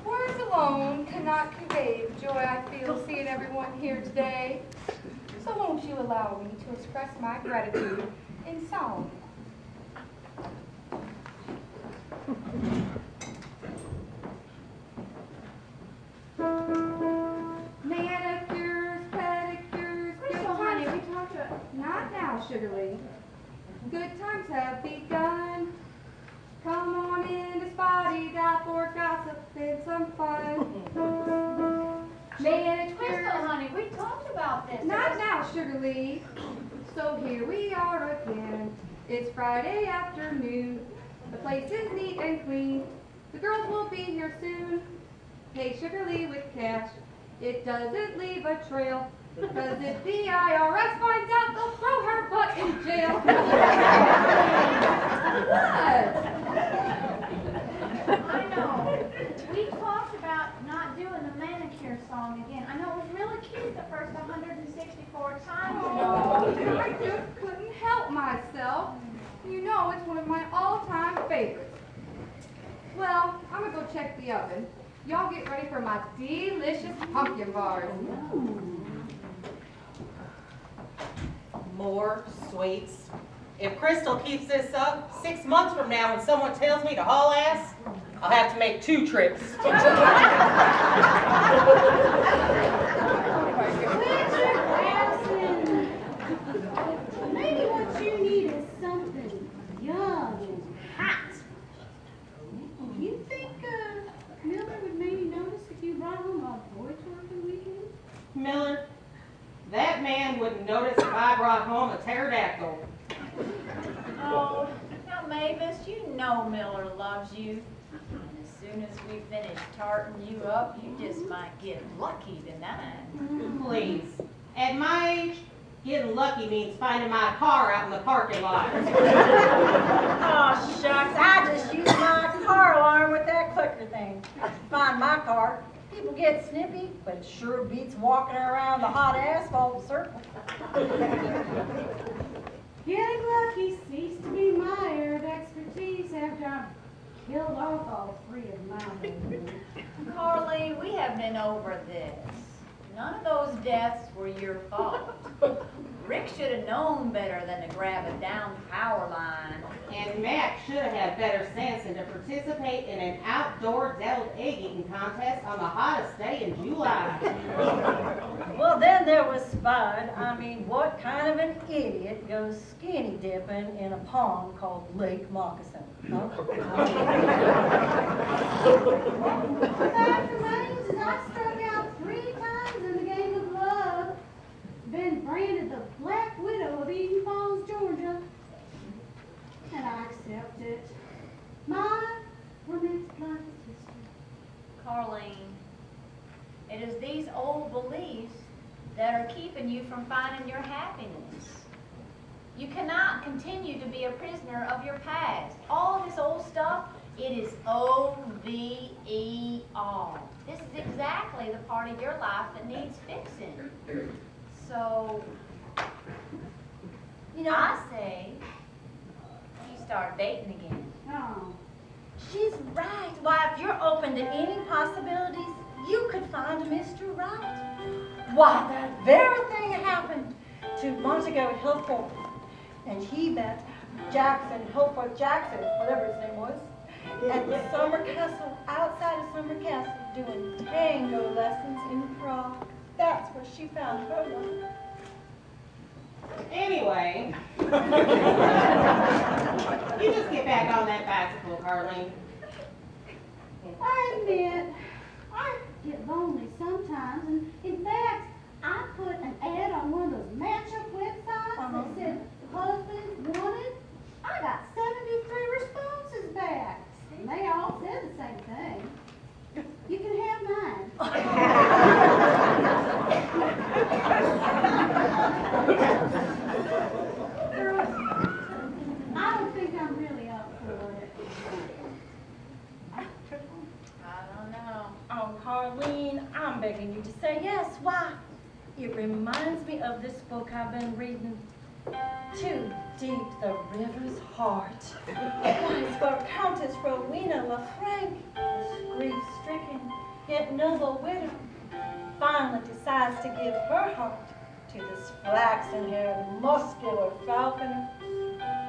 Words alone cannot convey the joy I feel seeing everyone here today. So won't you allow me to express my gratitude in song? Manicures, pedicures, good times. Not now, Sugarly. Good times have begun. Come on in to Spotty Dot for gossip and some fun. Crystal, honey, we talked about this. Not now, Sugarly. So here we are again. It's Friday afternoon. The place is neat and clean. The girls will be here soon. Pay Sugarly with cash. It doesn't leave a trail. Because if the IRS finds out, they'll throw her butt in jail. What? I know. We talked about not doing the manicure song again. I know it was really cute the first 164 times. Oh, I just couldn't help myself. You know it's one of my all-time favorites. Well, I'm going to go check the oven. Y'all get ready for my delicious pumpkin bars. More sweets. If Crystal keeps this up, 6 months from now when someone tells me to haul ass, I'll have to make 2 trips. Maybe what you need is something young and hot. You think Miller would maybe notice if you brought home a boy toy for the weekend? Miller, that man wouldn't notice if I brought home a pterodactyl. Oh, now Mavis, you know Miller loves you. And as soon as we finish tarting you up, you just might get lucky tonight. Please. At my age, getting lucky means finding my car out in the parking lot. Oh, shucks. I just used my car alarm with that clicker thing to find my car. People get snippy, but it sure beats walking around the hot asphalt circle. Getting lucky ceased to be my area of expertise after I killed off all 3 of mine. Carly, we have been over this. None of those deaths were your fault. Rick should have known better than to grab a down power line. And Mac should have had better sense than to participate in an outdoor deviled egg eating contest on the hottest day in July. Well, then there was Spud. I mean, what kind of an idiot goes skinny dipping in a pond called Lake Moccasin? Huh? The fact remains is I struck out 3 times in the game of love. Been branded the Black Widow of Eden Falls, Georgia. And I accept it. My romantic life is history. Carlene, it is these old beliefs that are keeping you from finding your happiness. You cannot continue to be a prisoner of your past. All this old stuff, it is O-V-E-R. This is exactly the part of your life that needs fixing. So, you know, I say you start dating again. Oh. She's right. Why, if you're open to any possibilities, you could find a Mr. Right. Why, that very thing happened to Montego Hillthorpe. And he met Jackson, Hillthorpe Jackson, whatever his name was, at the Summer Castle, outside of Summer Castle, doing tango lessons in Prague. That's where she found her love. Anyway, you just get back on that bicycle, Carlene. I admit, I get lonely sometimes, and in fact, I put an ad on one of those matchup websites that said husbands wanted. I got 73 responses back, and they all said the same thing. You can have mine. Girls, I don't think I'm really up for it. I don't know. Oh, Carlene, I'm begging you to say yes. Why? It reminds me of this book I've been reading. too deep the river's heart. Lies where Countess Rowena LaFranc, this grief-stricken yet noble widow, finally decides to give her heart to this flaxen-haired, muscular falconer,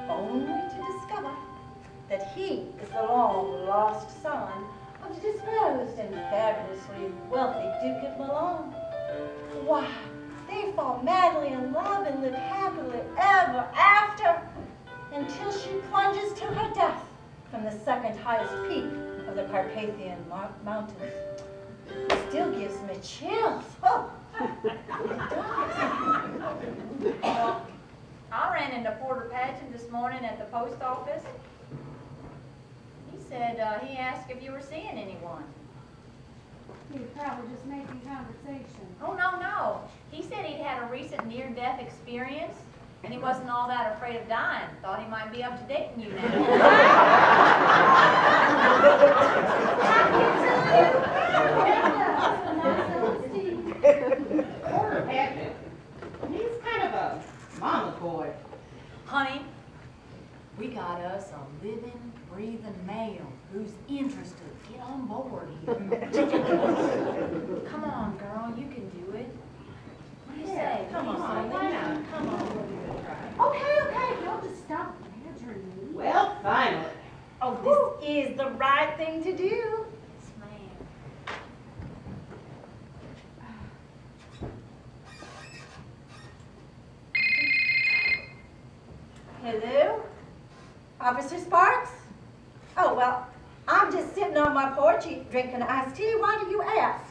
only to discover that he is the long-lost son of the disposed and fabulously wealthy Duke of Milan. Why, they fall madly in love and live happily ever after until she plunges to her death from the second highest peak of the Carpathian Mountains. It still gives me chills. Oh, Well, I ran into Porter Patchen this morning at the post office. He said he asked if you were seeing anyone. He was probably just making conversation. Oh, no. He said he'd had a recent near-death experience, and he wasn't all that afraid of dying. Thought he might be up to date with you Porter Patchen. He's kind of a mama's boy. Honey, we got us a living, breathing male who's interested. Get on board here. Come on, girl, you can do it. What do you say? Come on, why not? Come on. Okay, y'all just stop badgering me. Well, finally. oh, this is the right thing to do. Yes, ma'am. Hello? Officer Sparks? Oh, well, I'm just sitting on my porch drinking iced tea. Why do you ask?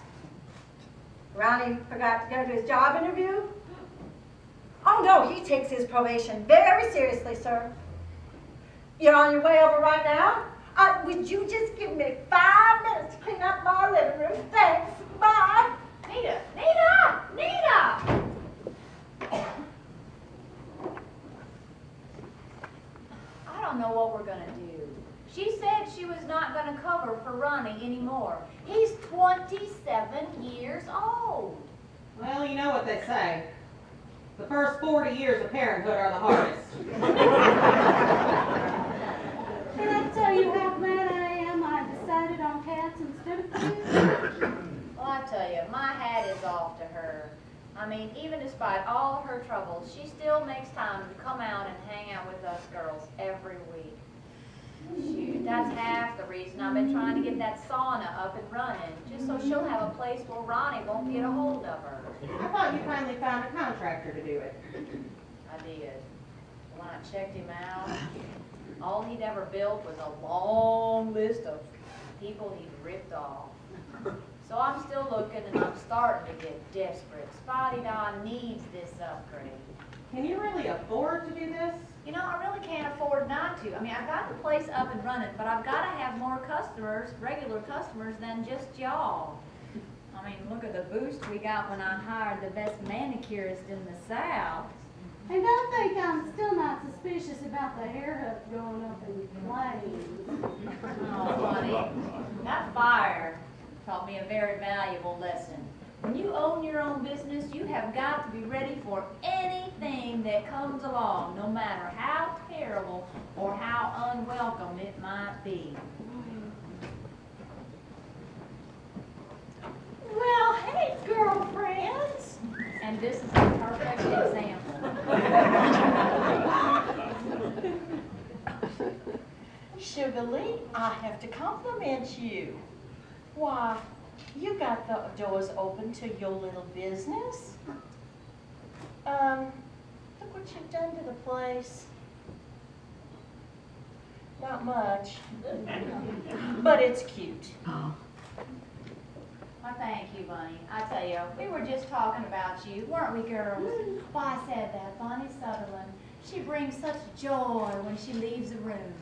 Ronnie forgot to go to his job interview? Oh, no, he takes his probation very seriously, sir. You're on your way over right now? Would you just give me 5 minutes to clean up my living room? Thanks. Bye. Nita! I don't know what we're gonna do. She said she was not gonna cover for Ronnie anymore. He's 27 years old. Well, you know what they say. The first 40 years of parenthood are the hardest. Can I tell you how glad I am I decided on cats instead of kids? Well, I tell you, my hat is off to her. I mean, even despite all her troubles, she still makes time to come out and hang out with us girls every week. Shoot, that's half the reason I've been trying to get that sauna up and running, just so she'll have a place where Ronnie won't get a hold of her. I thought you finally found a contractor to do it. I did. When I checked him out, all he'd ever built was a long list of people he'd ripped off. So I'm still looking, and I'm starting to get desperate. Spotty Don needs this upgrade. Can you really afford to do this? You know, I really can't afford not to. I mean, I've got the place up and running, but I've got to have more customers, regular customers, than just y'all. I mean, look at the boost we got when I hired the best manicurist in the South. And don't think I'm still not suspicious about the hair hook going up in flames. Oh, honey, that fire taught me a very valuable lesson. When you own your own business, you have got to be ready for anything that comes along, no matter how terrible or how unwelcome it might be. Well, hey, girlfriends. And this is a perfect example. Sugar Lee, I have to compliment you. Why, you got the doors open to your little business. Look what you've done to the place. Not much, but it's cute. Why, thank you, Bunny. I tell you, we were just talking about you, weren't we, girls? Why, I said that Bonnie Sutherland, she brings such joy when she leaves a room.